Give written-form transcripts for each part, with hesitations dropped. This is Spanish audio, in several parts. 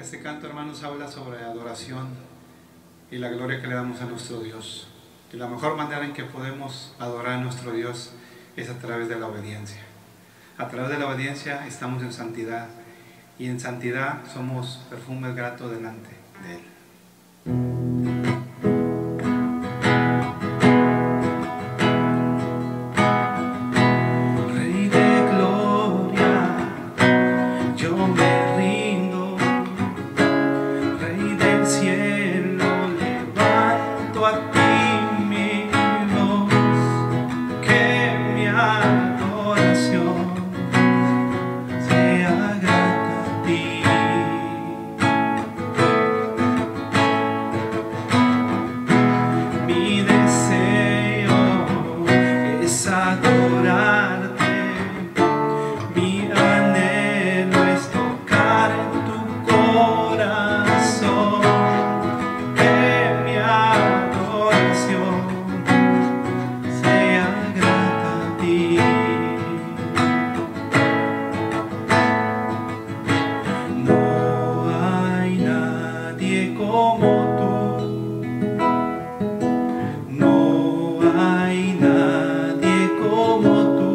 Este canto, hermanos, habla sobre adoración y la gloria que le damos a nuestro Dios. Y la mejor manera en que podemos adorar a nuestro Dios es a través de la obediencia. A través de la obediencia estamos en santidad, y en santidad somos perfumes gratos delante de Él. Rey de gloria, yo me rindo. Rey del cielo, levanto a ti mi voz, que mi adoración sea grata a ti. Mi deseo es adorarte, mi anhelo es tocar tu corazón, que mi adoración sea grata a ti. No hay nadie como tú. No hay nadie como tú.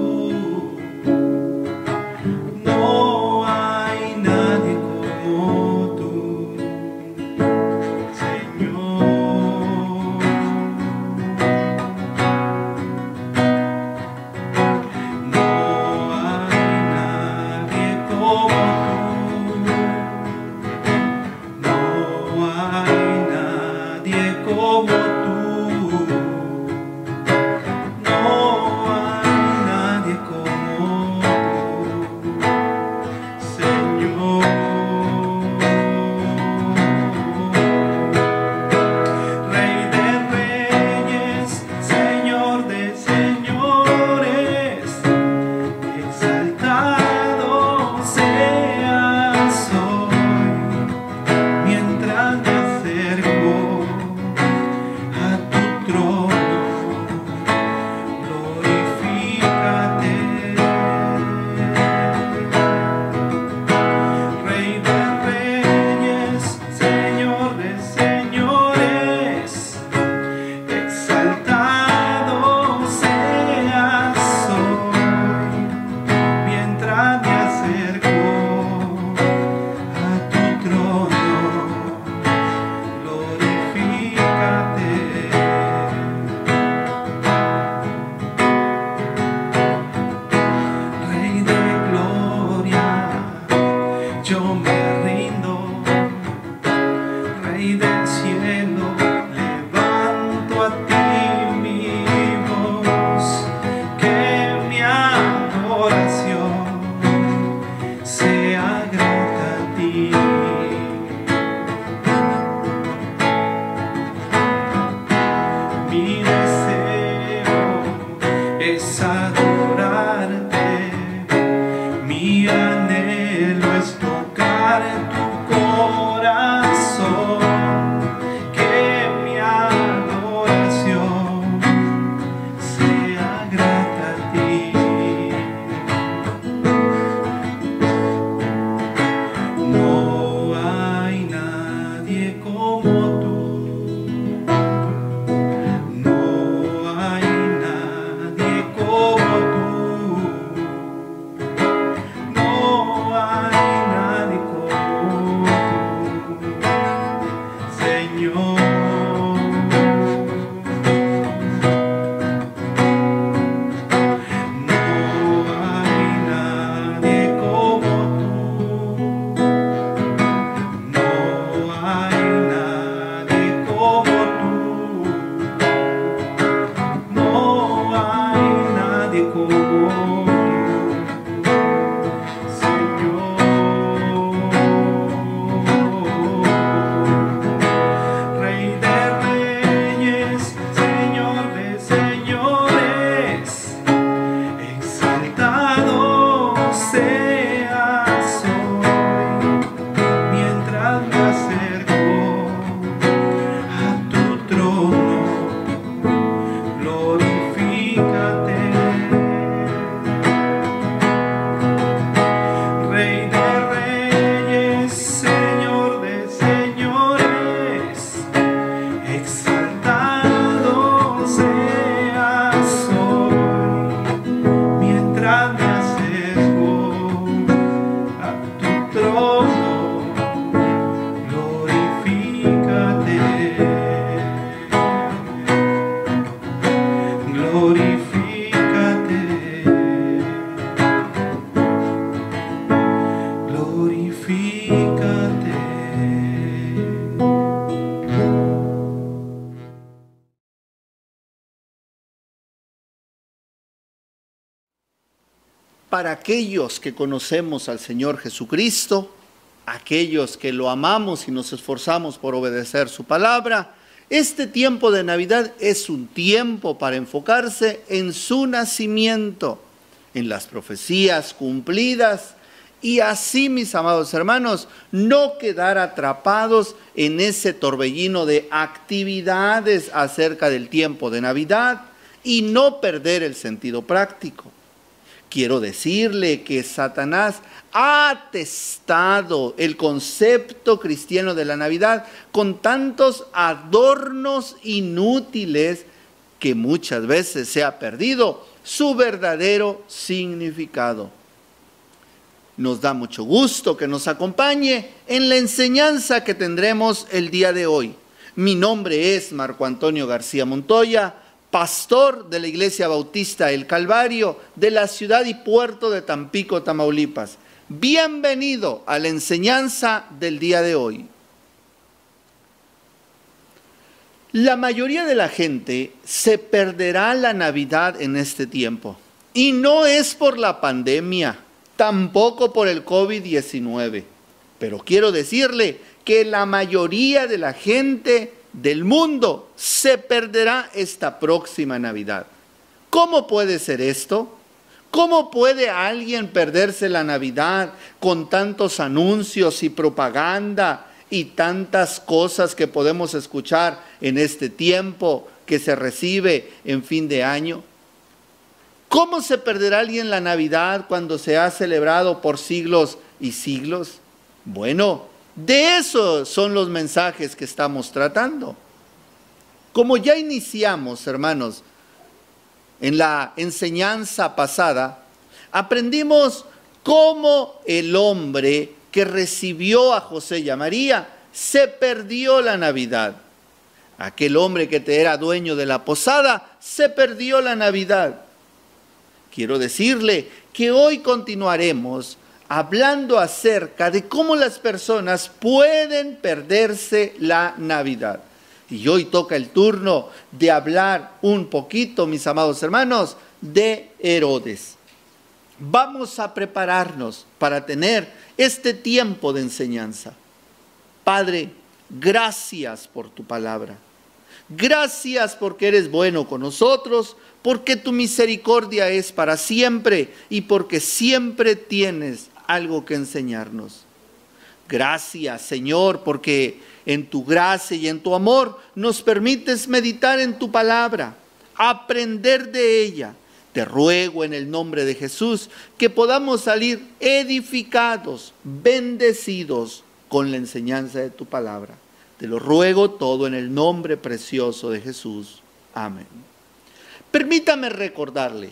No hay nadie como tú, Señor. No hay nadie como tú. No hay nadie como tú. No hay nadie como tú, Señor. Rey de reyes, Señor de señores, exaltado seas hoy, mientras me acerco a tu trono. Glorifícate, Rey de reyes, Señor de señores, exaltado seas hoy, mientras me acerco a tu trono. Glorifícate. Rey de gloria, yo me rindo. Rey del cielo, levanto a ti mi voz, que mi adoración sea grata a ti. Mi deseo es adorarte, mi anhelo es tocar tu corazón, que mi adoración sea grata a ti. No hay nadie como tú. No hay nadie como tú. para aquellos que conocemos al Señor Jesucristo, aquellos que lo amamos y nos esforzamos por obedecer su palabra, este tiempo de Navidad es un tiempo para enfocarse en su nacimiento, en las profecías cumplidas, y así, mis amados hermanos, no quedar atrapados en ese torbellino de actividades acerca del tiempo de Navidad y no perder el sentido práctico. Quiero decirle que Satanás ha testado el concepto cristiano de la Navidad con tantos adornos inútiles que muchas veces se ha perdido su verdadero significado. Nos da mucho gusto que nos acompañe en la enseñanza que tendremos el día de hoy. Mi nombre es Marco Antonio García Montoya, pastor de la Iglesia Bautista El Calvario de la ciudad y puerto de Tampico, Tamaulipas. Bienvenido a la enseñanza del día de hoy. La mayoría de la gente se perderá la Navidad en este tiempo. Y no es por la pandemia, tampoco por el COVID-19. Pero quiero decirle que la mayoría de la gente del mundo se perderá esta próxima Navidad. ¿Cómo puede ser esto? ¿Cómo puede alguien perderse la Navidad con tantos anuncios y propaganda y tantas cosas que podemos escuchar en este tiempo que se recibe en fin de año? ¿Cómo se perderá alguien la Navidad cuando se ha celebrado por siglos y siglos? Bueno, de eso son los mensajes que estamos tratando. Como ya iniciamos, hermanos, en la enseñanza pasada, aprendimos cómo el hombre que recibió a José y a María se perdió la Navidad. Aquel hombre que te era dueño de la posada se perdió la Navidad. Quiero decirle que hoy continuaremos hablando acerca de cómo las personas pueden perderse la Navidad. Y hoy toca el turno de hablar un poquito, mis amados hermanos, de Herodes. Vamos a prepararnos para tener este tiempo de enseñanza. Padre, gracias por tu palabra. Gracias porque eres bueno con nosotros, porque tu misericordia es para siempre y porque siempre tienes algo que enseñarnos. Gracias, Señor, porque en tu gracia y en tu amor nos permites meditar en tu palabra, aprender de ella. Te ruego en el nombre de Jesús que podamos salir edificados, bendecidos con la enseñanza de tu palabra. Te lo ruego todo en el nombre precioso de Jesús. Amén. Permítame recordarle,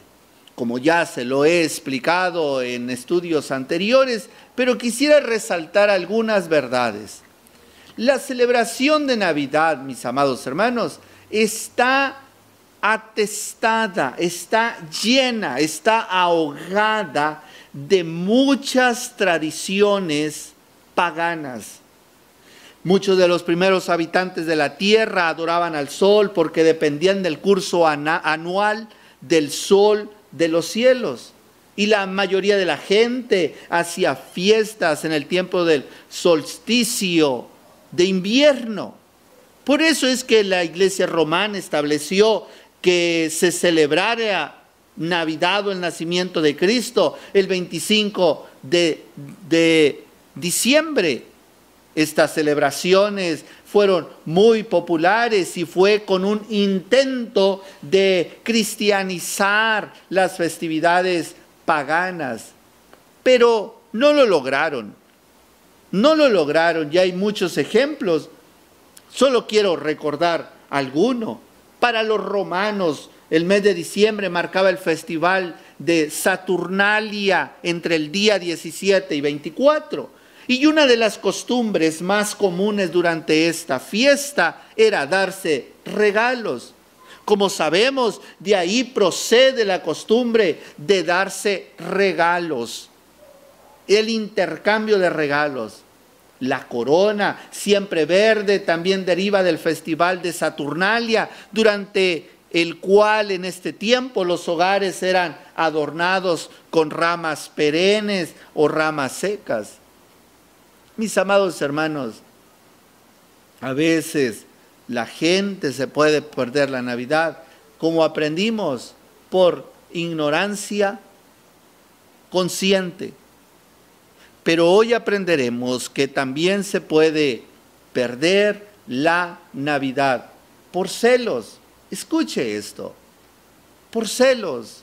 como ya se lo he explicado en estudios anteriores, pero quisiera resaltar algunas verdades. La celebración de Navidad, mis amados hermanos, está atestada, está llena, está ahogada de muchas tradiciones paganas. Muchos de los primeros habitantes de la tierra adoraban al sol porque dependían del curso anual del sol de los cielos. Y la mayoría de la gente hacía fiestas en el tiempo del solsticio de invierno. Por eso es que la Iglesia romana estableció que se celebrara Navidad o el nacimiento de Cristo el 25 de diciembre. Estas celebraciones fueron muy populares y fue con un intento de cristianizar las festividades paganas. Pero no lo lograron. No lo lograron. Ya hay muchos ejemplos. Solo quiero recordar alguno. Para los romanos, el mes de diciembre marcaba el festival de Saturnalia entre el día 17 y 24. Y una de las costumbres más comunes durante esta fiesta era darse regalos. Como sabemos, de ahí procede la costumbre de darse regalos. El intercambio de regalos. La corona, siempre verde, también deriva del festival de Saturnalia, durante el cual en este tiempo los hogares eran adornados con ramas perennes o ramas secas. Mis amados hermanos, a veces la gente se puede perder la Navidad, como aprendimos, por ignorancia consciente. Pero hoy aprenderemos que también se puede perder la Navidad por celos. Escuche esto, por celos,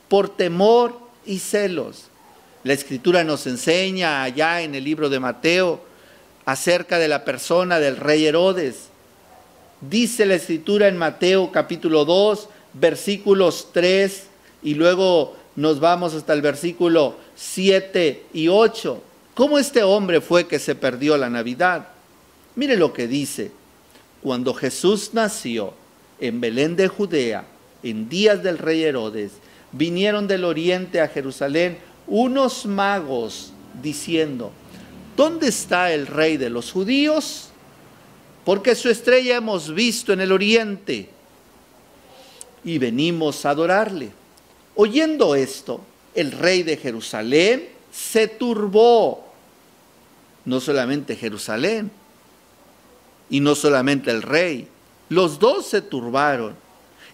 por temor y celos. La Escritura nos enseña allá en el libro de Mateo acerca de la persona del rey Herodes. Dice la Escritura en Mateo capítulo 2, versículos 3 y luego nos vamos hasta el versículo 7 y 8. ¿Cómo este hombre fue que se perdió la Navidad? Mire lo que dice. Cuando Jesús nació en Belén de Judea, en días del rey Herodes, vinieron del oriente a Jerusalén unos magos diciendo: ¿dónde está el rey de los judíos? Porque su estrella hemos visto en el oriente y venimos a adorarle. Oyendo esto, el rey de Jerusalén se turbó. No solamente Jerusalén y no solamente el rey, los dos se turbaron.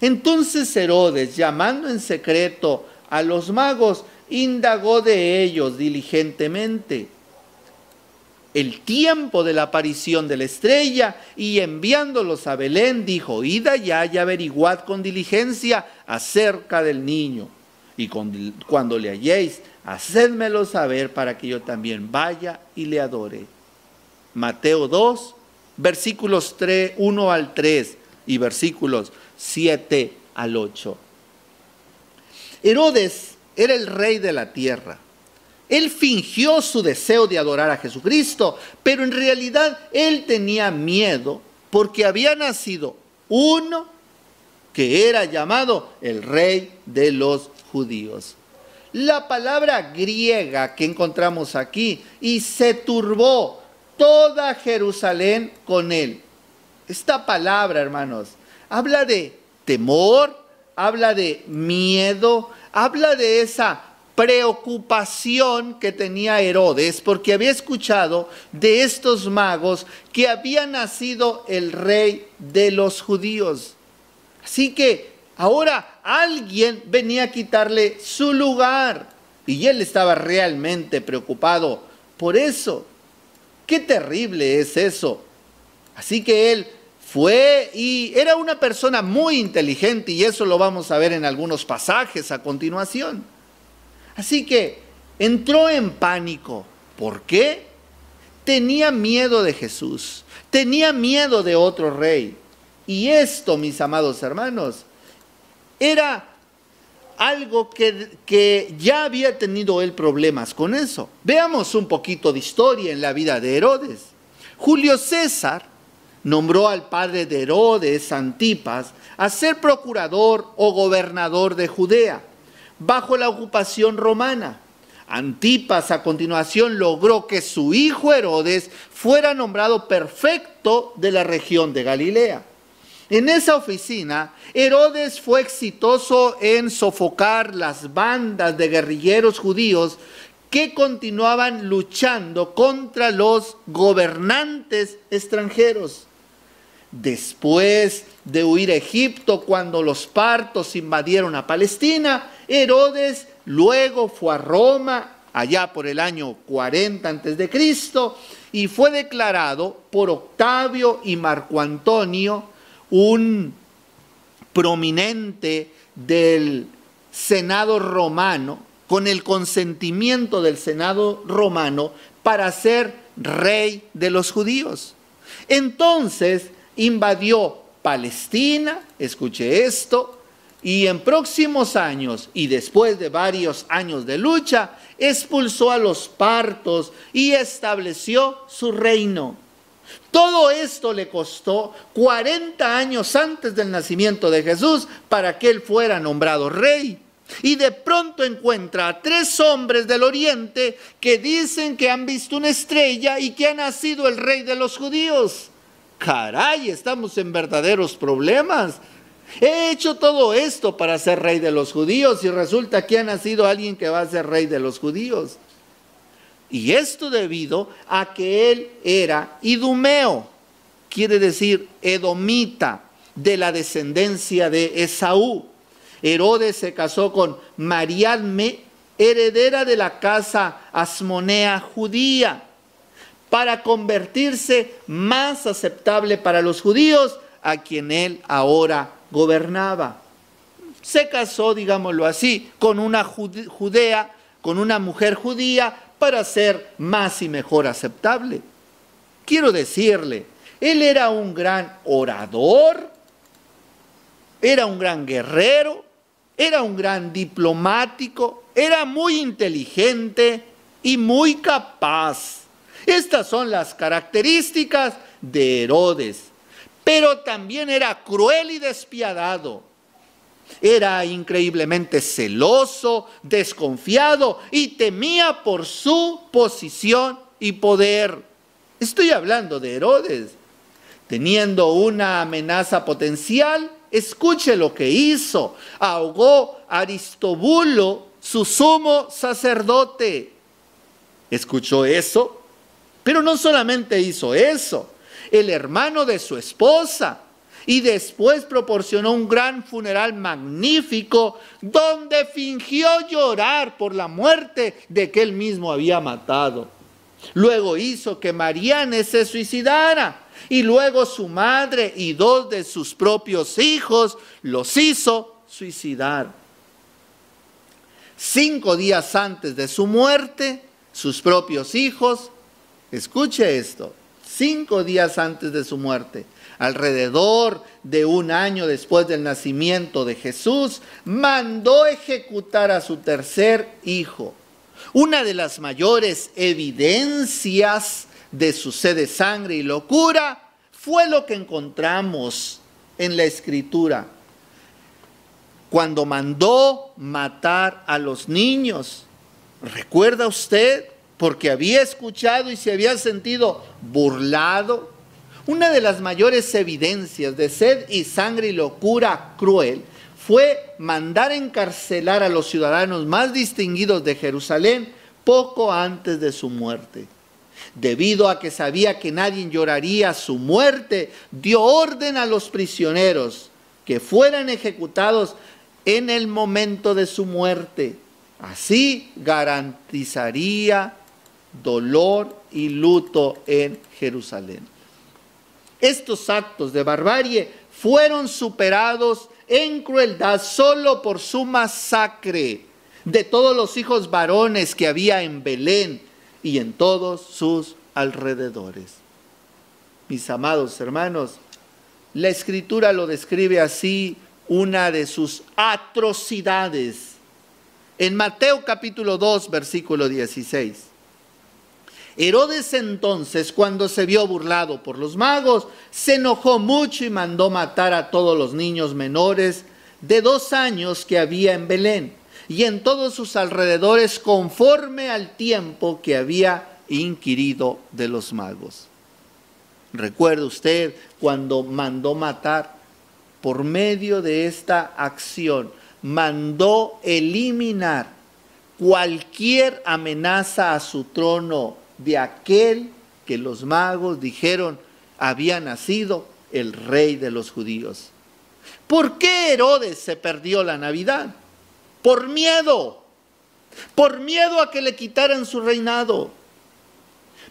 Entonces Herodes, llamando en secreto a los magos, indagó de ellos diligentemente el tiempo de la aparición de la estrella, y enviándolos a Belén dijo: id allá y averiguad con diligencia acerca del niño, y cuando le halléis, hacedmelo saber para que yo también vaya y le adore. Mateo 2, versículos 1 al 3 y versículos 7 al 8. Herodes era el rey de la tierra. Él fingió su deseo de adorar a Jesucristo, pero en realidad él tenía miedo porque había nacido uno que era llamado el rey de los judíos. La palabra griega que encontramos aquí, y se turbó toda Jerusalén con él. Esta palabra, hermanos, habla de temor, habla de miedo, habla de esa preocupación que tenía Herodes porque había escuchado de estos magos que había nacido el rey de los judíos. Así que ahora alguien venía a quitarle su lugar y él estaba realmente preocupado por eso. ¡Qué terrible es eso! Así que él fue y era una persona muy inteligente, y eso lo vamos a ver en algunos pasajes a continuación. Así que entró en pánico. ¿Por qué? Tenía miedo de Jesús, tenía miedo de otro rey. Y esto, mis amados hermanos, era algo que ya había tenido él problemas con eso. Veamos un poquito de historia en la vida de Herodes. Julio César nombró al padre de Herodes, Antipas, a ser procurador o gobernador de Judea, bajo la ocupación romana. Antipas a continuación logró que su hijo Herodes fuera nombrado prefecto de la región de Galilea. En esa oficina, Herodes fue exitoso en sofocar las bandas de guerrilleros judíos que continuaban luchando contra los gobernantes extranjeros. Después de huir a Egipto, cuando los partos invadieron a Palestina, Herodes luego fue a Roma, allá por el año 40 a.C., y fue declarado por Octavio y Marco Antonio, un prominente del Senado romano, con el consentimiento del Senado romano, para ser rey de los judíos. Entonces invadió Palestina, escuche esto, y en próximos años, y después de varios años de lucha, expulsó a los partos y estableció su reino. Todo esto le costó 40 años antes del nacimiento de Jesús para que él fuera nombrado rey. Y de pronto encuentra a 3 hombres del oriente que dicen que han visto una estrella y que ha nacido el rey de los judíos. Caray, estamos en verdaderos problemas. He hecho todo esto para ser rey de los judíos y resulta que ha nacido alguien que va a ser rey de los judíos. Y esto debido a que él era idumeo, quiere decir edomita, de la descendencia de Esaú. Herodes se casó con Mariamne, heredera de la casa asmonea judía, para convertirse más aceptable para los judíos, a quien él ahora gobernaba. Se casó, digámoslo así, con una judea, con una mujer judía, para ser más y mejor aceptable. Quiero decirle, él era un gran orador, era un gran guerrero, era un gran diplomático, era muy inteligente y muy capaz. Estas son las características de Herodes. Pero también era cruel y despiadado. Era increíblemente celoso, desconfiado y temía por su posición y poder. Estoy hablando de Herodes. Teniendo una amenaza potencial, escuche lo que hizo. Ahogó a Aristóbulo, su sumo sacerdote. ¿Escuchó eso? Pero no solamente hizo eso, el hermano de su esposa, y después proporcionó un gran funeral magnífico donde fingió llorar por la muerte de que él mismo había matado. Luego hizo que Mariamne se suicidara y luego su madre y 2 de sus propios hijos los hizo suicidar. 5 días antes de su muerte, sus propios hijos, escuche esto, 5 días antes de su muerte, alrededor de 1 año después del nacimiento de Jesús, mandó ejecutar a su tercer hijo. Una de las mayores evidencias de su sed de sangre y locura fue lo que encontramos en la Escritura, cuando mandó matar a los niños. ¿Recuerda usted? Porque había escuchado y se había sentido burlado. Una de las mayores evidencias de sed y sangre y locura cruel fue mandar encarcelar a los ciudadanos más distinguidos de Jerusalén poco antes de su muerte. Debido a que sabía que nadie lloraría su muerte, dio orden a los prisioneros que fueran ejecutados en el momento de su muerte. Así garantizaría dolor y luto en Jerusalén. Estos actos de barbarie fueron superados en crueldad solo por su masacre de todos los hijos varones que había en Belén y en todos sus alrededores. Mis amados hermanos, la Escritura lo describe así, una de sus atrocidades. En Mateo capítulo 2, versículo 16. Herodes entonces, cuando se vio burlado por los magos, se enojó mucho y mandó matar a todos los niños menores de 2 años que había en Belén y en todos sus alrededores, conforme al tiempo que había inquirido de los magos. ¿Recuerda usted cuando mandó matar? Por medio de esta acción, mandó eliminar cualquier amenaza a su trono de aquel que los magos dijeron había nacido el rey de los judíos. ¿Por qué Herodes se perdió la Navidad? Por miedo a que le quitaran su reinado.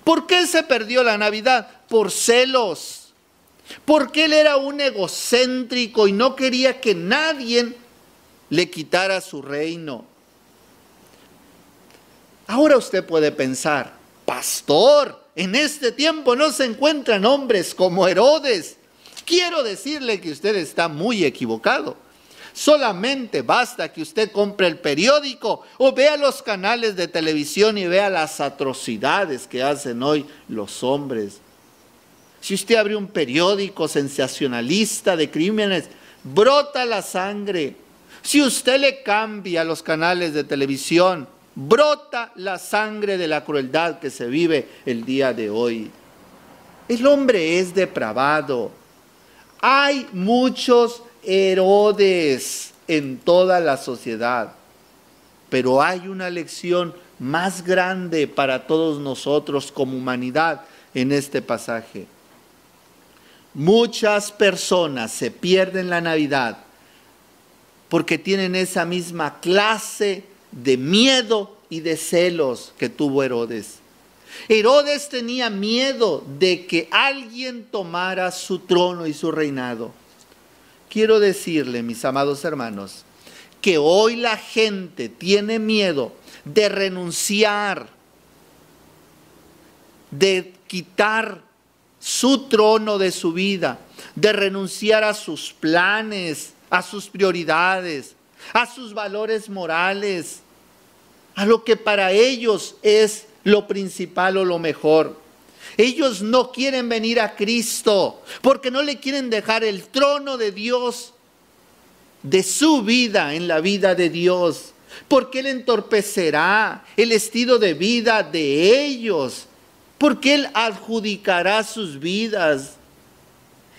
¿Por qué se perdió la Navidad? Por celos. Porque él era un egocéntrico y no quería que nadie le quitara su reino. Ahora usted puede pensar, pastor, en este tiempo no se encuentran hombres como Herodes. Quiero decirle que usted está muy equivocado. Solamente basta que usted compre el periódico o vea los canales de televisión y vea las atrocidades que hacen hoy los hombres. Si usted abre un periódico sensacionalista de crímenes, brota la sangre. Si usted le cambia los canales de televisión, brota la sangre de la crueldad que se vive el día de hoy. El hombre es depravado. Hay muchos Herodes en toda la sociedad. Pero hay una lección más grande para todos nosotros como humanidad en este pasaje. Muchas personas se pierden la Navidad porque tienen esa misma clase de miedo y de celos que tuvo Herodes. Herodes tenía miedo de que alguien tomara su trono y su reinado. Quiero decirle, mis amados hermanos, que hoy la gente tiene miedo de renunciar, de quitar su trono de su vida, de renunciar a sus planes, a sus prioridades, a sus valores morales, a lo que para ellos es lo principal o lo mejor. Ellos no quieren venir a Cristo porque no le quieren dejar el trono de Dios, de su vida en la vida de Dios, porque Él entorpecerá el estilo de vida de ellos, porque Él adjudicará sus vidas.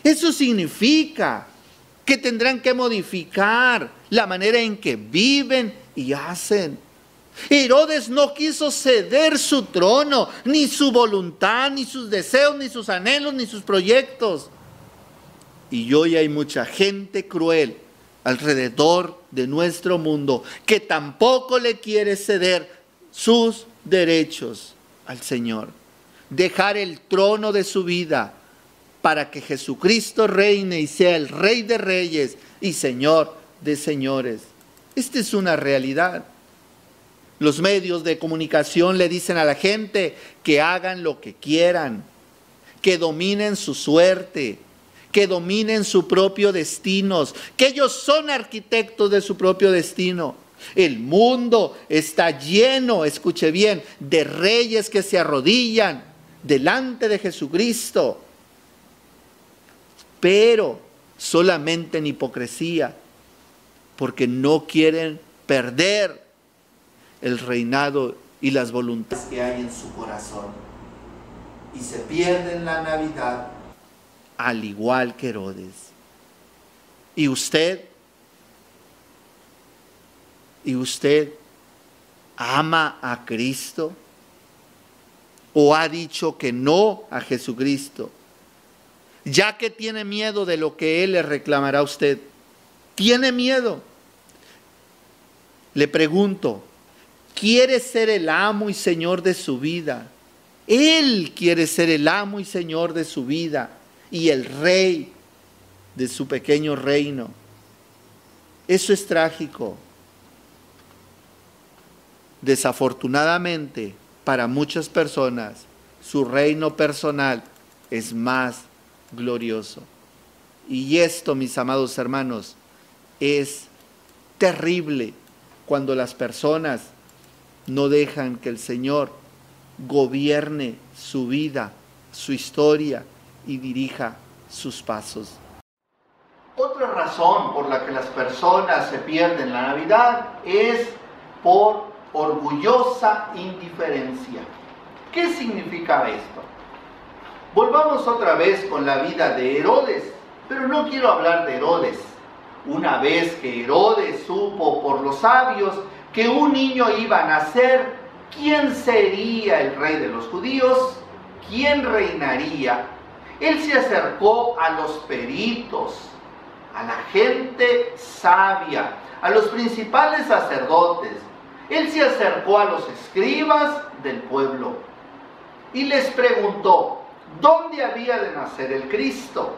Eso significa que tendrán que modificar la manera en que viven y hacen. Herodes no quiso ceder su trono, ni su voluntad, ni sus deseos, ni sus anhelos, ni sus proyectos. Y hoy hay mucha gente cruel alrededor de nuestro mundo que tampoco le quiere ceder sus derechos al Señor. Dejar el trono de su vida para que Jesucristo reine y sea el Rey de Reyes y Señor de Señores. Esta es una realidad. Los medios de comunicación le dicen a la gente que hagan lo que quieran, que dominen su suerte, que dominen su propio destino, que ellos son arquitectos de su propio destino. El mundo está lleno, escuche bien, de reyes que se arrodillan delante de Jesucristo, pero solamente en hipocresía, porque no quieren perder el reinado y las voluntades que hay en su corazón, y se pierden la Navidad al igual que Herodes. ¿Y usted ama a Cristo o ha dicho que no a Jesucristo? Ya que tiene miedo de lo que Él le reclamará a usted. ¿Tiene miedo? Le pregunto, ¿quiere ser el amo y señor de su vida? Él quiere ser el amo y señor de su vida y el rey de su pequeño reino. Eso es trágico. Desafortunadamente, para muchas personas, su reino personal es más glorioso. Y esto, mis amados hermanos, es terrible cuando las personas no dejan que el Señor gobierne su vida, su historia y dirija sus pasos. Otra razón por la que las personas se pierden la Navidad es por orgullosa indiferencia. ¿Qué significa esto? Volvamos otra vez con la vida de Herodes, pero no quiero hablar de Herodes. Una vez que Herodes supo por los sabios que un niño iba a nacer, ¿quién sería el rey de los judíos? ¿Quién reinaría? Él se acercó a los peritos, a la gente sabia, a los principales sacerdotes. Él se acercó a los escribas del pueblo y les preguntó, ¿dónde había de nacer el Cristo?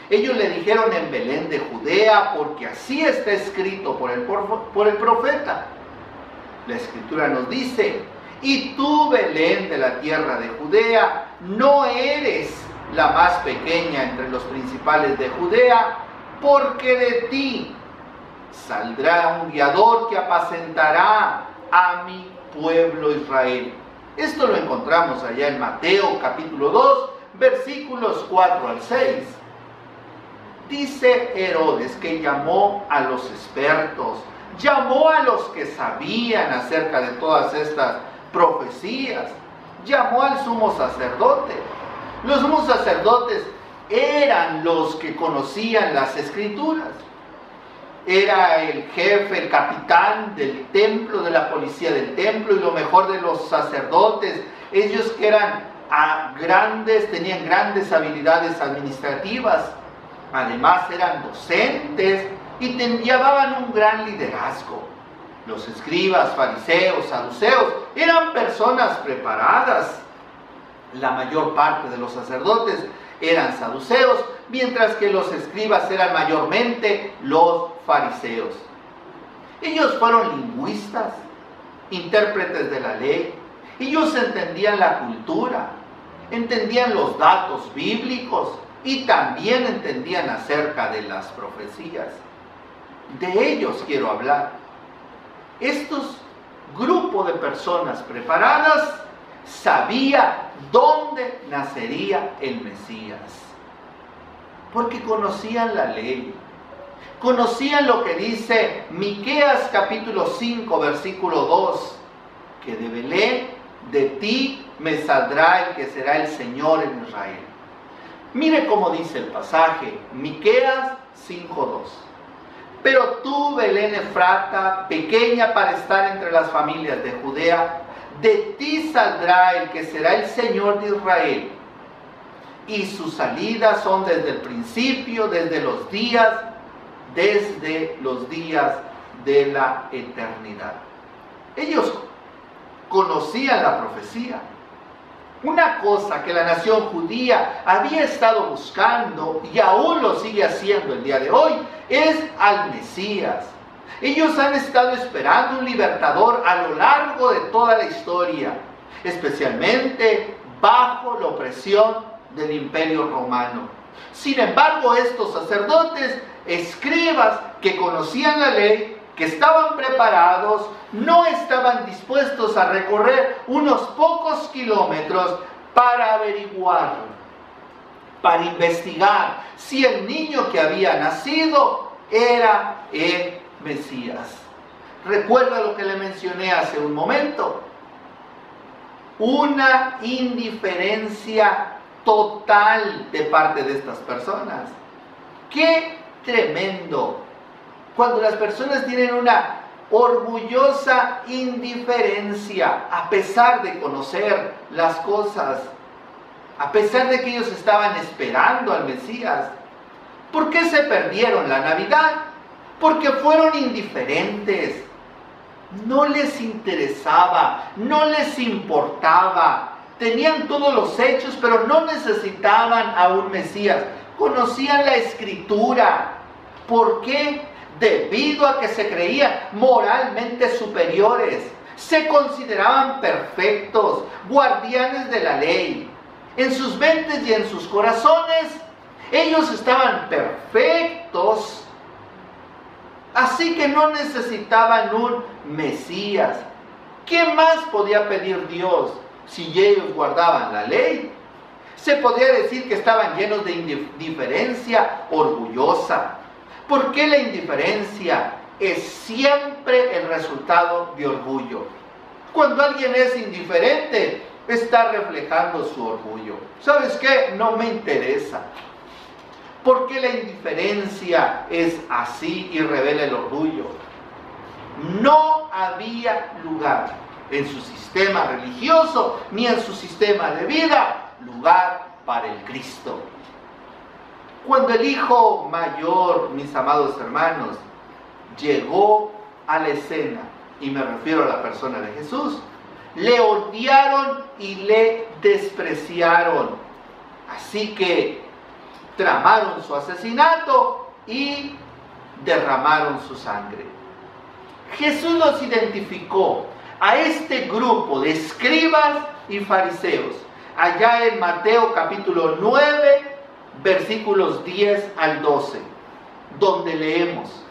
Ellos le dijeron en Belén de Judea, porque así está escrito por el profeta. La Escritura nos dice, y tú, Belén de la tierra de Judea, no eres la más pequeña entre los principales de Judea, porque de ti saldrá un guiador que apacentará a mi pueblo Israel. Esto lo encontramos allá en Mateo capítulo 2, versículos 4 al 6. Dice Herodes que llamó a los expertos, llamó a los que sabían acerca de todas estas profecías, llamó al sumo sacerdote. Los sumos sacerdotes eran los que conocían las escrituras. era el jefe, el capitán del templo, de la policía del templo, y lo mejor de los sacerdotes, ellos que eran tenían grandes habilidades administrativas, además eran docentes y llevaban un gran liderazgo. Los escribas, fariseos, saduceos, eran personas preparadas. La mayor parte de los sacerdotes eran saduceos, mientras que los escribas eran mayormente los fariseos. Ellos fueron lingüistas, intérpretes de la ley. Ellos entendían la cultura, entendían los datos bíblicos y también entendían acerca de las profecías. De ellos quiero hablar. Estos grupos de personas preparadas sabía dónde nacería el Mesías, porque conocían la ley, conocían lo que dice Miqueas capítulo 5 versículo 2, que de Belén, de ti me saldrá el que será el Señor en Israel. Mire cómo dice el pasaje, Miqueas 5:2. Pero tú, Belén Efrata, pequeña para estar entre las familias de Judea, de ti saldrá el que será el Señor de Israel. Y sus salidas son desde el principio, desde los días de la eternidad. Ellos conocían la profecía. Una cosa que la nación judía había estado buscando y aún lo sigue haciendo el día de hoy es al Mesías. Ellos han estado esperando un libertador a lo largo de toda la historia, especialmente bajo la opresión del Imperio Romano. Sin embargo, estos sacerdotes, escribas que conocían la ley, que estaban preparados, no estaban dispuestos a recorrer unos pocos kilómetros para averiguar, para investigar si el niño que había nacido era el Mesías. ¿Recuerda lo que le mencioné hace un momento? Una indiferencia total de parte de estas personas. ¡Qué tremendo! Cuando las personas tienen una orgullosa indiferencia, a pesar de conocer las cosas, a pesar de que ellos estaban esperando al Mesías. ¿Por qué se perdieron la Navidad? Porque fueron indiferentes. No les interesaba, no les importaba. Tenían todos los hechos, pero no necesitaban a un Mesías. Conocían la Escritura. ¿Por qué? Debido a que se creían moralmente superiores, se consideraban perfectos, guardianes de la ley. En sus mentes y en sus corazones, ellos estaban perfectos, así que no necesitaban un Mesías. ¿Qué más podía pedir Dios si ellos guardaban la ley? Se podría decir que estaban llenos de indiferencia orgullosa. ¿Por qué la indiferencia es siempre el resultado de orgullo? Cuando alguien es indiferente, está reflejando su orgullo. ¿Sabes qué? No me interesa. ¿Por qué la indiferencia es así y revela el orgullo? No había lugar en su sistema religioso ni en su sistema de vida, lugar para el Cristo. Cuando el hijo mayor, mis amados hermanos, llegó a la escena, y me refiero a la persona de Jesús, le odiaron y le despreciaron. Así que tramaron su asesinato y derramaron su sangre. Jesús los identificó a este grupo de escribas y fariseos, allá en Mateo capítulo 9, versículos 10 al 12, donde leemos: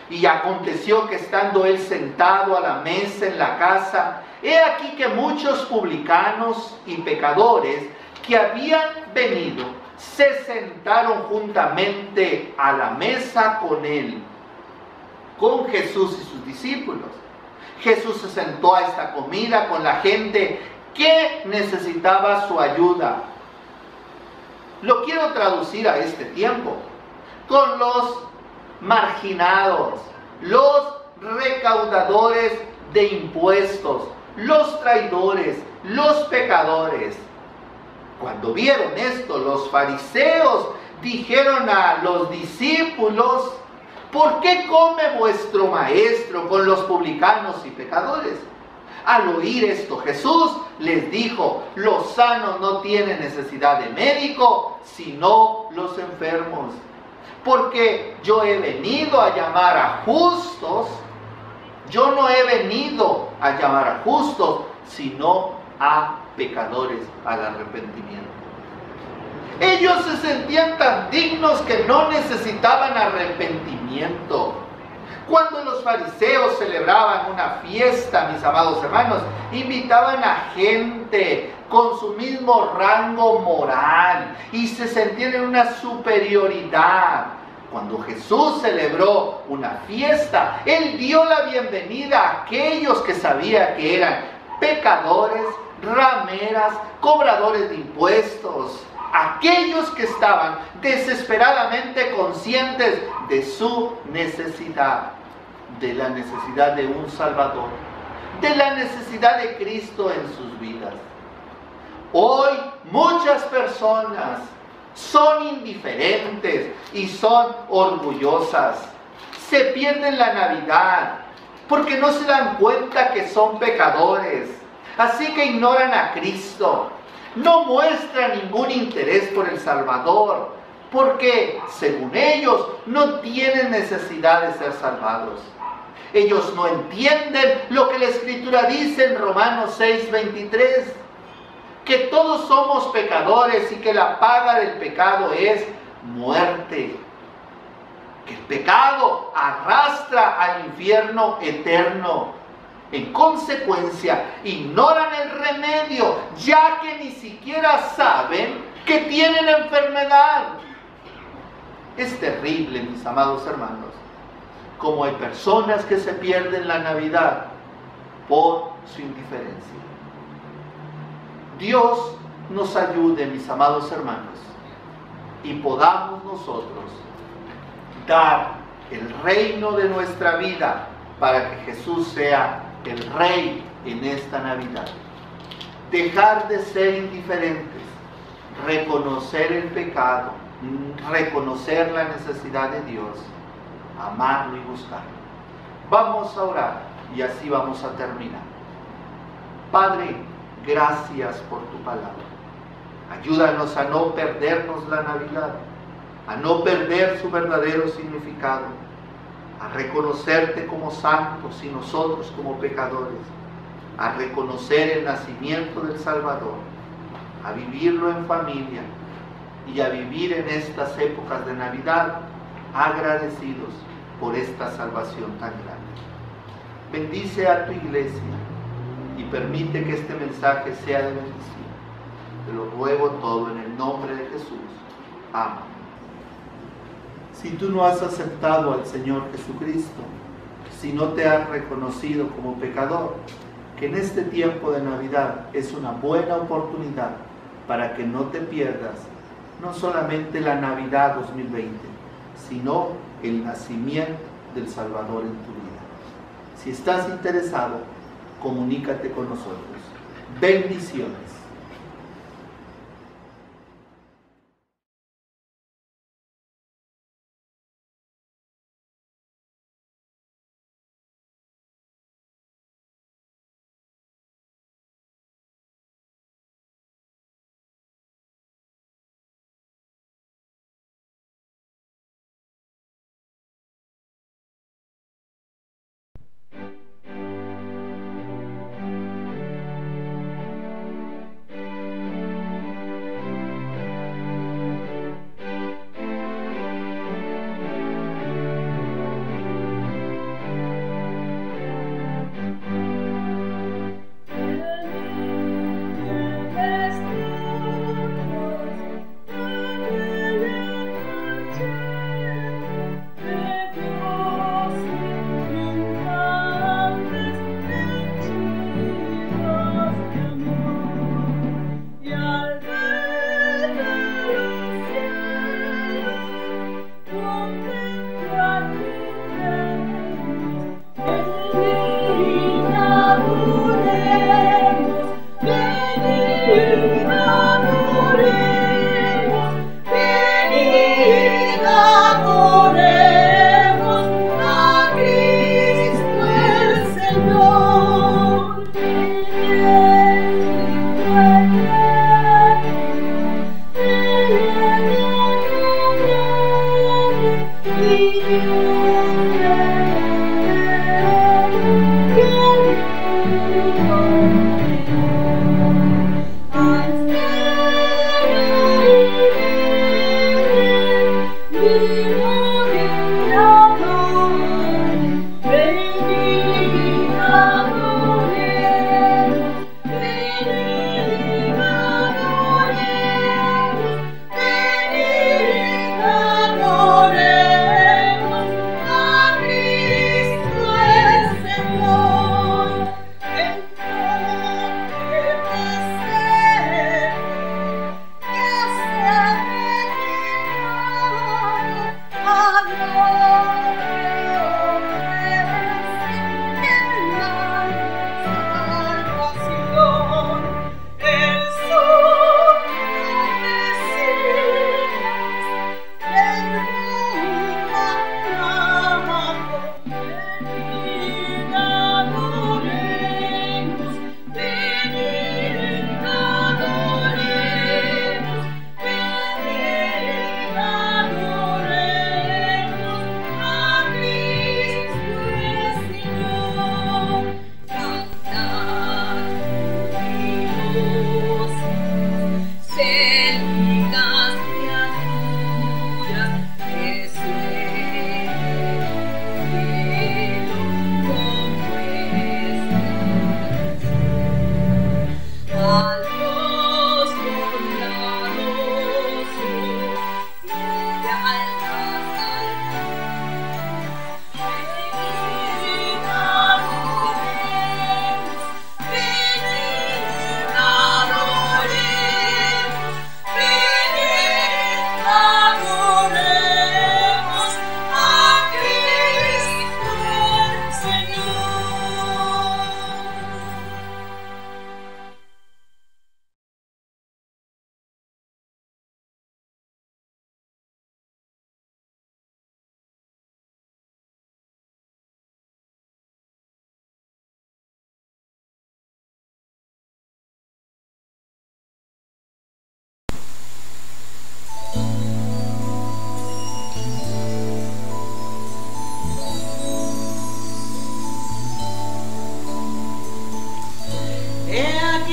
y aconteció que estando él sentado a la mesa en la casa, he aquí que muchos publicanos y pecadores que habían venido se sentaron juntamente a la mesa con él, con Jesús y sus discípulos. Jesús se sentó a esta comida con la gente que necesitaba su ayuda. Lo quiero traducir a este tiempo: con los marginados, los recaudadores de impuestos, los traidores, los pecadores. Cuando vieron esto, los fariseos dijeron a los discípulos: ¿por qué come vuestro maestro con los publicanos y pecadores? Al oír esto, Jesús les dijo: los sanos no tienen necesidad de médico, sino los enfermos. Porque yo he venido a llamar a justos. Yo no he venido a llamar a justos, sino a pecadores al arrepentimiento. Ellos se sentían tan dignos que no necesitaban arrepentimiento. Cuando los fariseos celebraban una fiesta, mis amados hermanos, invitaban a gente con su mismo rango moral y se sentían en una superioridad. Cuando Jesús celebró una fiesta, Él dio la bienvenida a aquellos que sabía que eran pecadores, rameras, cobradores de impuestos, aquellos que estaban desesperadamente conscientes de su necesidad, de la necesidad de un Salvador, de la necesidad de Cristo en sus vidas. Hoy muchas personas son indiferentes y son orgullosas. Se pierden la Navidad porque no se dan cuenta que son pecadores. Así que ignoran a Cristo. No muestran ningún interés por el Salvador, porque, según ellos, no tienen necesidad de ser salvados. Ellos no entienden lo que la Escritura dice en Romanos 6:23, que todos somos pecadores y que la paga del pecado es muerte. Que el pecado arrastra al infierno eterno. En consecuencia, ignoran el remedio, ya que ni siquiera saben que tienen enfermedad. Es terrible, mis amados hermanos, como hay personas que se pierden la Navidad por su indiferencia. Dios nos ayude, mis amados hermanos, y podamos nosotros dar el reino de nuestra vida para que Jesús sea el Rey en esta Navidad. Dejar de ser indiferentes, reconocer el pecado, reconocer la necesidad de Dios, amarlo y buscarlo. Vamos a orar y así vamos a terminar. Padre, gracias por tu palabra. Ayúdanos a no perdernos la Navidad, a no perder su verdadero significado, a reconocerte como santos y nosotros como pecadores, a reconocer el nacimiento del Salvador, a vivirlo en familia y a vivir en estas épocas de Navidad agradecidos por esta salvación tan grande. Bendice a tu iglesia y permite que este mensaje sea de bendición. Te lo ruego todo en el nombre de Jesús. Amén. Si tú no has aceptado al Señor Jesucristo, si no te has reconocido como pecador, que en este tiempo de Navidad es una buena oportunidad para que no te pierdas no solamente la Navidad 2020, sino el nacimiento del Salvador en tu vida. Si estás interesado, comunícate con nosotros. Bendiciones.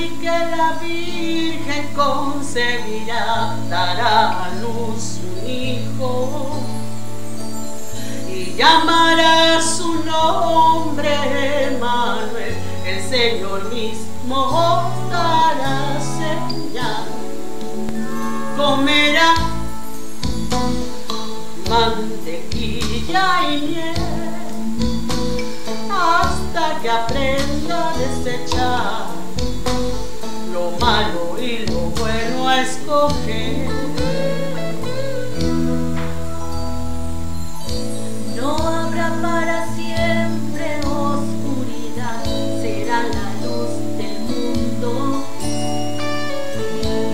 y que la Virgen concebirá, dará a luz un hijo y llamará su nombre Emmanuel. El Señor mismo os dará señal. Comerá mantequilla y miel hasta que aprenda a desechar lo malo y lo bueno a escoger. No habrá para siempre oscuridad, será la luz del mundo.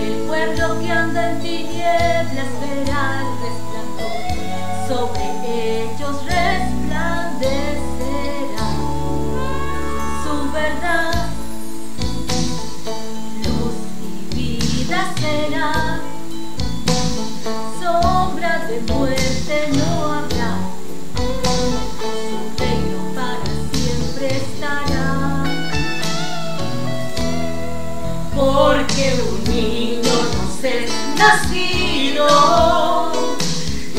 El pueblo que anda en tinieblas verá el resplandor, sobre ellos resplandecerá su verdad. Luz y vida será, sombra de muerte no habrá. Su reino para siempre estará. Porque un niño nos es nacido,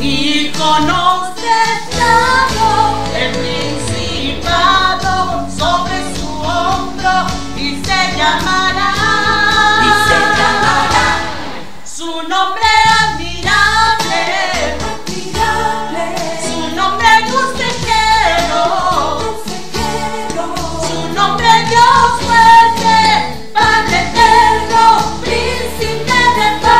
hijo nos es dado, el principado sobre su hombro y se llamará su nombre admirable, su nombre consejero, su nombre Dios fuerte, Padre eterno, príncipe de paz.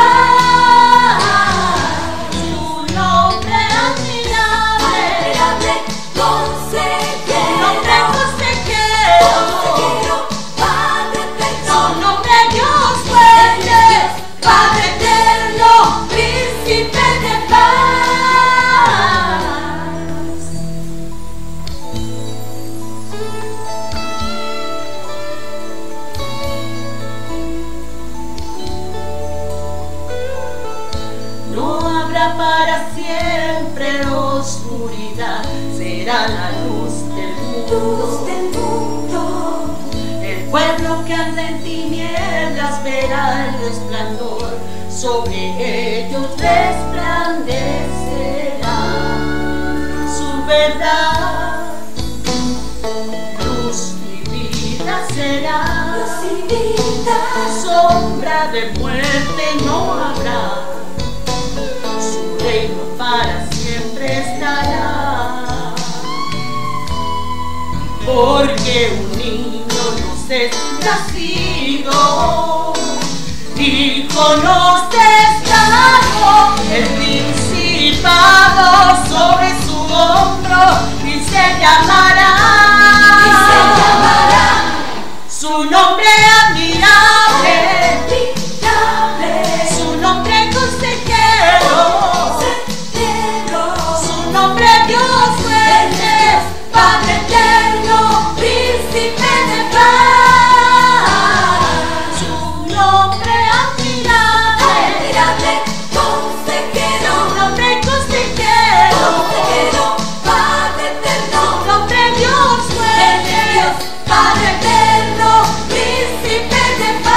Su nombre admirable, consejero, nombre consejero, Padre eterno, su nombre Dios fuerte, Padre eterno, príncipe de paz. No habrá para siempre oscuridad, será la luz del mundo. El pueblo que anda en tinieblas verá el resplandor, sobre ellos resplandecerá su verdad. Luz y vida será, sombra de muerte no habrá. Su reino para siempre estará. Porque un niño nos es nacido, hijo nos es dado, el principado sobre su hombro y se llamará su nombre admirable, su nombre consejero, su nombre Dios fuerte, Padre eterno, príncipe de paz. Su nombre admirable, consejero, nombre consejero, Padre eterno, nombre Dios fuerte, Padre eterno, príncipe de paz.